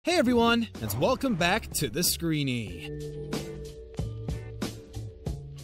Hey everyone, and welcome back to the Screenie.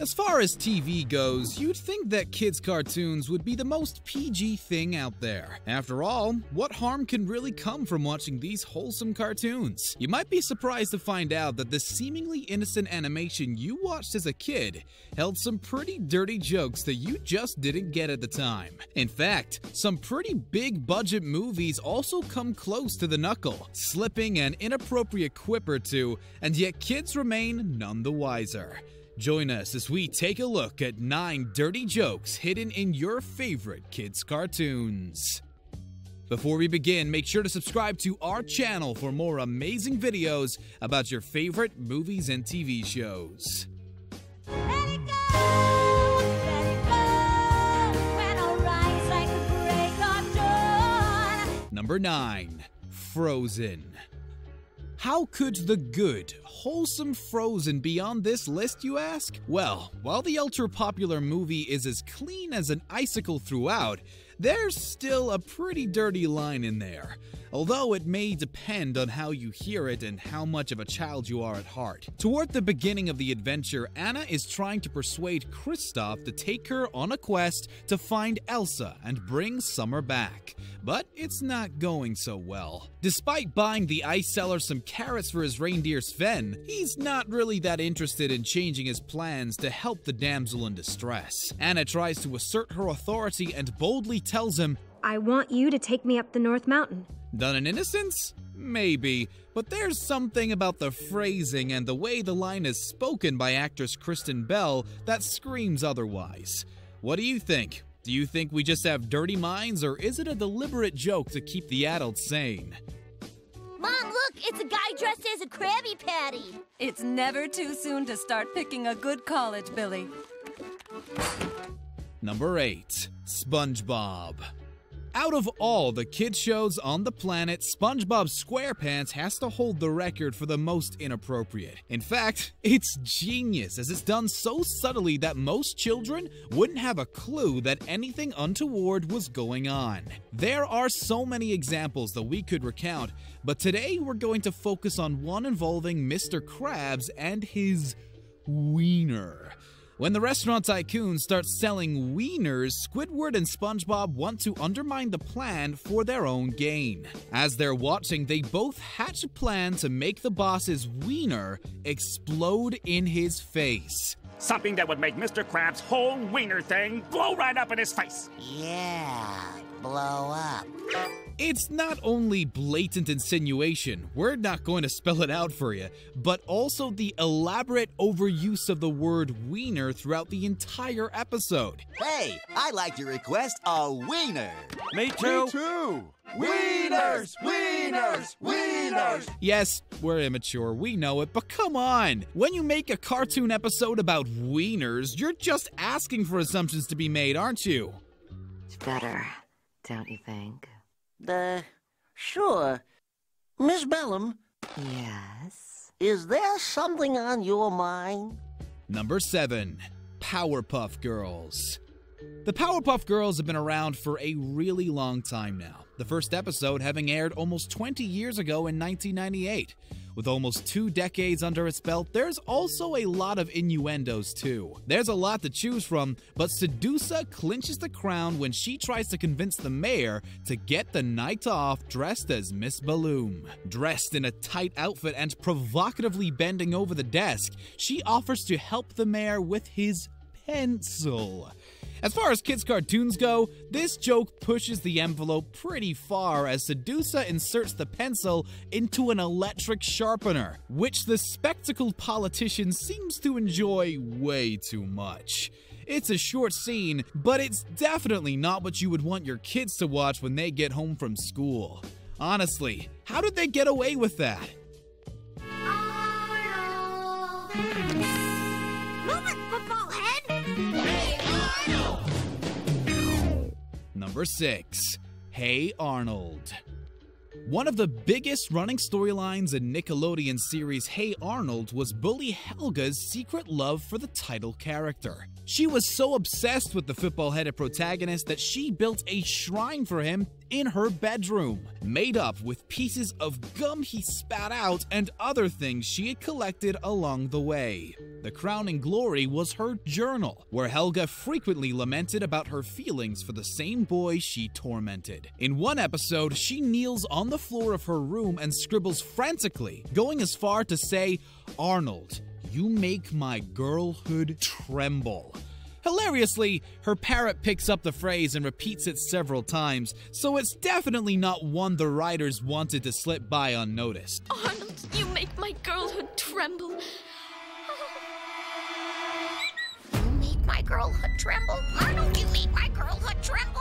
As far as TV goes, you'd think that kids' cartoons would be the most PG thing out there. After all, what harm can really come from watching these wholesome cartoons? You might be surprised to find out that the seemingly innocent animation you watched as a kid held some pretty dirty jokes that you just didn't get at the time. In fact, some pretty big budget movies also come close to the knuckle, slipping an inappropriate quip or two, and yet kids remain none the wiser. Join us as we take a look at 9 dirty jokes hidden in your favorite kids' cartoons. Before we begin, make sure to subscribe to our channel for more amazing videos about your favorite movies and TV shows. Let it go, let it go, when I rise like the break of dawn. Number 9. Frozen. How could the good, wholesome Frozen be on this list, you ask? Well, while the ultra-popular movie is as clean as an icicle throughout, there's still a pretty dirty line in there, although it may depend on how you hear it and how much of a child you are at heart. Toward the beginning of the adventure, Anna is trying to persuade Kristoff to take her on a quest to find Elsa and bring Summer back. But it's not going so well. Despite buying the ice seller some carrots for his reindeer Sven, he's not really that interested in changing his plans to help the damsel in distress. Anna tries to assert her authority and boldly tells him, I want you to take me up the North Mountain. done in innocence? Maybe, but there's something about the phrasing and the way the line is spoken by actress Kristen Bell that screams otherwise. What do you think? Do you think we just have dirty minds, or is it a deliberate joke to keep the adults sane? Mom, look, it's a guy dressed as a Krabby Patty. It's never too soon to start picking a good college, Billy. Number 8. SpongeBob. Out of all the kid shows on the planet, SpongeBob SquarePants has to hold the record for the most inappropriate. In fact, it's genius, as it's done so subtly that most children wouldn't have a clue that anything untoward was going on. There are so many examples that we could recount, but today we're going to focus on one involving Mr. Krabs and his wiener. When the restaurant tycoon starts selling wieners, Squidward and SpongeBob want to undermine the plan for their own gain. As they're watching, they both hatch a plan to make the boss's wiener explode in his face. Something that would make Mr. Krabs' whole wiener thing blow right up in his face. Yeah, blow up. It's not only blatant insinuation, we're not going to spell it out for you, but also the elaborate overuse of the word wiener throughout the entire episode. Hey, I'd like to request a wiener. Me too. Wieners! Wieners! Wieners! Yes, we're immature, we know it, but come on! When you make a cartoon episode about wieners, you're just asking for assumptions to be made, aren't you? It's better, don't you think? Sure. Miss Bellum, Yes. is there something on your mind? Number 7. Powerpuff Girls. The Powerpuff Girls have been around for a really long time now, the first episode having aired almost 20 years ago in 1998. With almost 2 decades under its belt, there's also a lot of innuendos too. There's a lot to choose from, but Sedusa clinches the crown when she tries to convince the mayor to get the night off dressed as Miss Balloon. Dressed in a tight outfit and provocatively bending over the desk, she offers to help the mayor with his pencil. As far as kids' cartoons go, this joke pushes the envelope pretty far as Sedusa inserts the pencil into an electric sharpener, which the spectacled politician seems to enjoy way too much. It's a short scene, but it's definitely not what you would want your kids to watch when they get home from school. Honestly, how did they get away with that? Move it, football head! Number 6. Hey Arnold. One of the biggest running storylines in Nickelodeon's series Hey Arnold was bully Helga's secret love for the title character. She was so obsessed with the football-headed protagonist that she built a shrine for him in her bedroom, made up with pieces of gum he spat out and other things she had collected along the way. The crowning glory was her journal, where Helga frequently lamented about her feelings for the same boy she tormented. In one episode, she kneels on the floor of her room and scribbles frantically, going as far to say, "Arnold, you make my girlhood tremble." Hilariously, her parrot picks up the phrase and repeats it several times, so it's definitely not one the writers wanted to slip by unnoticed. Arnold, you make my girlhood tremble. You make my girlhood tremble. Arnold, you make my girlhood tremble.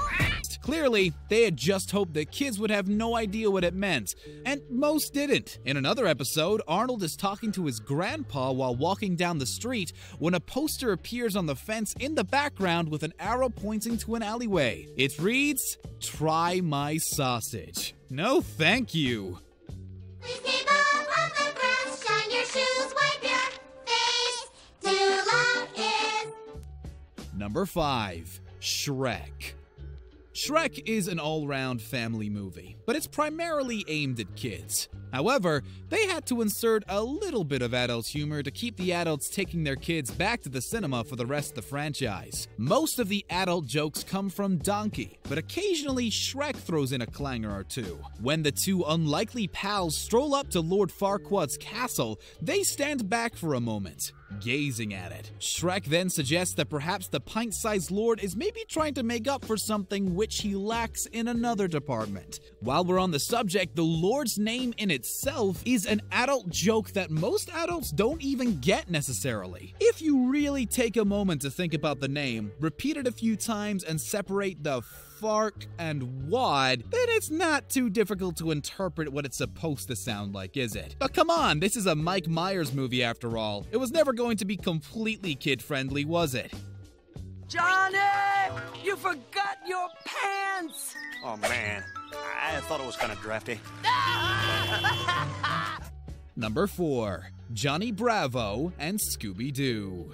Clearly, they had just hoped that kids would have no idea what it meant, and most didn't. In another episode, Arnold is talking to his grandpa while walking down the street when a poster appears on the fence in the background with an arrow pointing to an alleyway. It reads, "Try my sausage." No thank you. Please keep up on the grass, shine your shoes, wipe your face. Too loud is. Number 5. Shrek. Shrek is an all-round family movie, but it's primarily aimed at kids. However, they had to insert a little bit of adult humor to keep the adults taking their kids back to the cinema for the rest of the franchise. Most of the adult jokes come from Donkey, but occasionally Shrek throws in a clanger or two. When the two unlikely pals stroll up to Lord Farquaad's castle, they stand back for a moment, gazing at it. Shrek then suggests that perhaps the pint-sized lord is maybe trying to make up for something which he lacks in another department. While we're on the subject, the lord's name in itself is an adult joke that most adults don't even get necessarily. If you really take a moment to think about the name, repeat it a few times, and separate the fark and wad, then it's not too difficult to interpret what it's supposed to sound like, is it? But come on, this is a Mike Myers movie after all. It was never going to be completely kid-friendly, was it? Johnny! You forgot your pants! Oh, man. I thought it was kind of drafty. Number 4. Johnny Bravo and Scooby-Doo.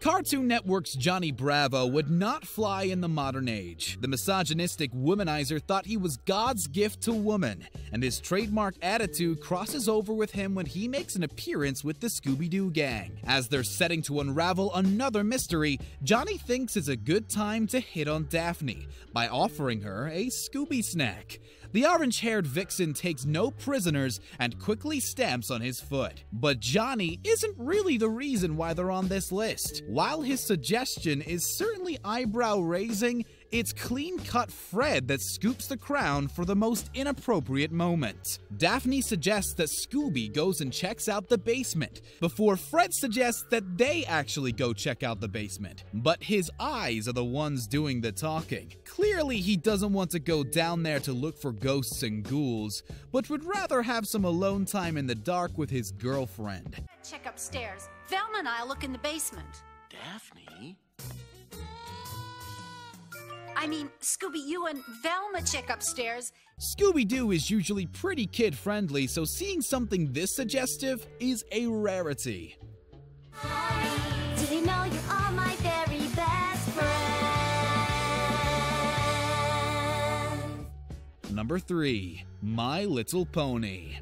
Cartoon Network's Johnny Bravo would not fly in the modern age. The misogynistic womanizer thought he was God's gift to woman, and his trademark attitude crosses over with him when he makes an appearance with the Scooby-Doo gang. As they're setting to unravel another mystery, Johnny thinks it's a good time to hit on Daphne by offering her a Scooby snack. The orange-haired vixen takes no prisoners and quickly stamps on his foot. But Johnny isn't really the reason why they're on this list. While his suggestion is certainly eyebrow-raising, it's clean-cut Fred that scoops the crown for the most inappropriate moment. Daphne suggests that Scooby goes and checks out the basement, before Fred suggests that they actually go check out the basement. But his eyes are the ones doing the talking. Clearly, he doesn't want to go down there to look for ghosts and ghouls, but would rather have some alone time in the dark with his girlfriend. Check upstairs. Velma and I'll look in the basement. Daphne? I mean, Scooby, you and Velma check upstairs. Scooby-Doo is usually pretty kid-friendly, so seeing something this suggestive is a rarity. Did you know you are my very best friend? Number 3. My Little Pony.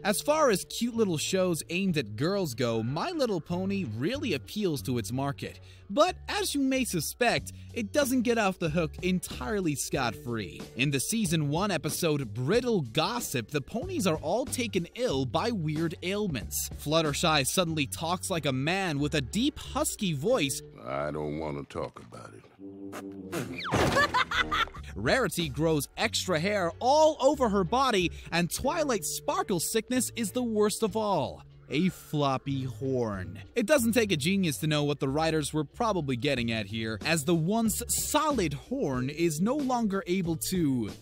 As far as cute little shows aimed at girls go, My Little Pony really appeals to its market. But as you may suspect, it doesn't get off the hook entirely scot-free. In the Season 1 episode Brittle Gossip, the ponies are all taken ill by weird ailments. Fluttershy suddenly talks like a man with a deep husky voice. I don't want to talk about it. Rarity grows extra hair all over her body, and Twilight Sparkle sickness is the worst of all. A floppy horn. It doesn't take a genius to know what the writers were probably getting at here, as the once solid horn is no longer able to,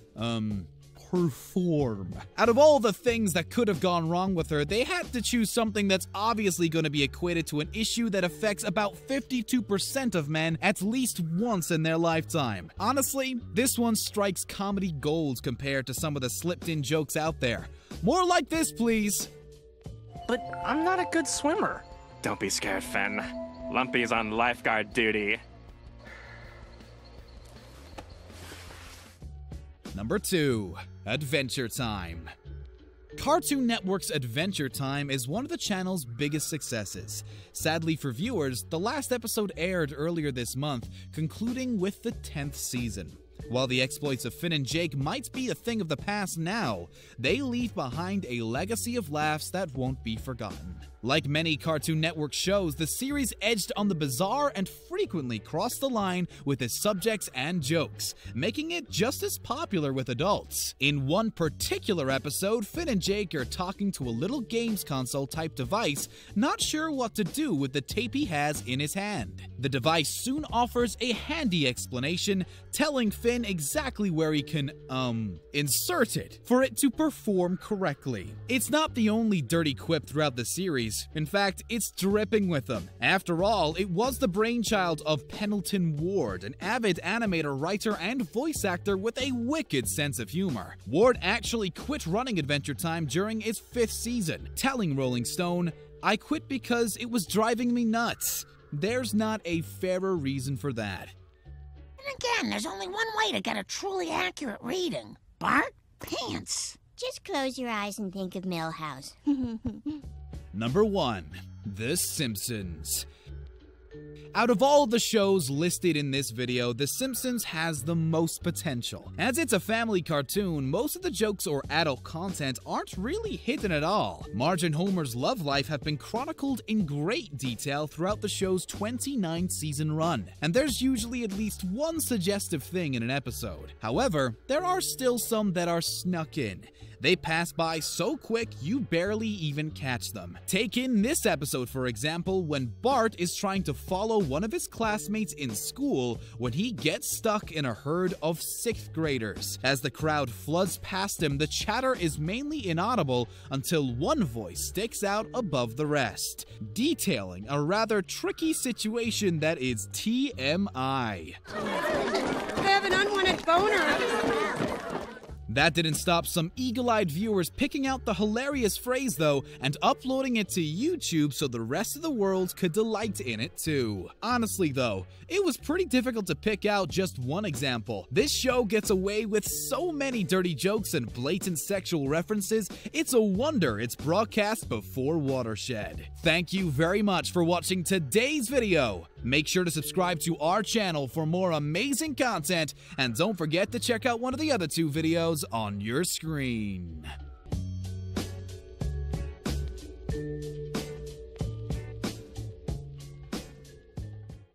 perform. Out of all the things that could have gone wrong with her, they had to choose something that's obviously going to be equated to an issue that affects about 52% of men at least once in their lifetime. Honestly, this one strikes comedy gold compared to some of the slipped-in jokes out there. More like this, please. But I'm not a good swimmer. Don't be scared, Finn. Lumpy's on lifeguard duty. Number 2. Adventure Time. Cartoon Network's Adventure Time is one of the channel's biggest successes. Sadly for viewers, the last episode aired earlier this month, concluding with the 10th season. While the exploits of Finn and Jake might be a thing of the past now, they leave behind a legacy of laughs that won't be forgotten. Like many Cartoon Network shows, the series edged on the bizarre and frequently crossed the line with its subjects and jokes, making it just as popular with adults. In one particular episode, Finn and Jake are talking to a little games console type device, not sure what to do with the tape he has in his hand. The device soon offers a handy explanation, telling Finn exactly where he can, insert it for it to perform correctly. It's not the only dirty quip throughout the series. In fact, it's dripping with them. After all, it was the brainchild of Pendleton Ward, an avid animator, writer, and voice actor with a wicked sense of humor. Ward actually quit running Adventure Time during its 5th season, telling Rolling Stone, "I quit because it was driving me nuts." There's not a fairer reason for that. And again, there's only one way to get a truly accurate reading. Bart, pants. Just close your eyes and think of Milhouse. Number 1. The Simpsons. Out of all the shows listed in this video, The Simpsons has the most potential. As it's a family cartoon, most of the jokes or adult content aren't really hidden at all. Marge and Homer's love life have been chronicled in great detail throughout the show's 29-season run, and there's usually at least one suggestive thing in an episode. However, there are still some that are snuck in. They pass by so quick you barely even catch them. Take in this episode, for example, when Bart is trying to follow one of his classmates in school when he gets stuck in a herd of 6th graders. As the crowd floods past him, the chatter is mainly inaudible until one voice sticks out above the rest, detailing a rather tricky situation that is TMI. I have an unwanted boner. That didn't stop some eagle-eyed viewers picking out the hilarious phrase though and uploading it to YouTube so the rest of the world could delight in it too. Honestly though, it was pretty difficult to pick out just one example. This show gets away with so many dirty jokes and blatant sexual references, it's a wonder it's broadcast before Watershed. Thank you very much for watching today's video. Make sure to subscribe to our channel for more amazing content, and don't forget to check out one of the other 2 videos on your screen.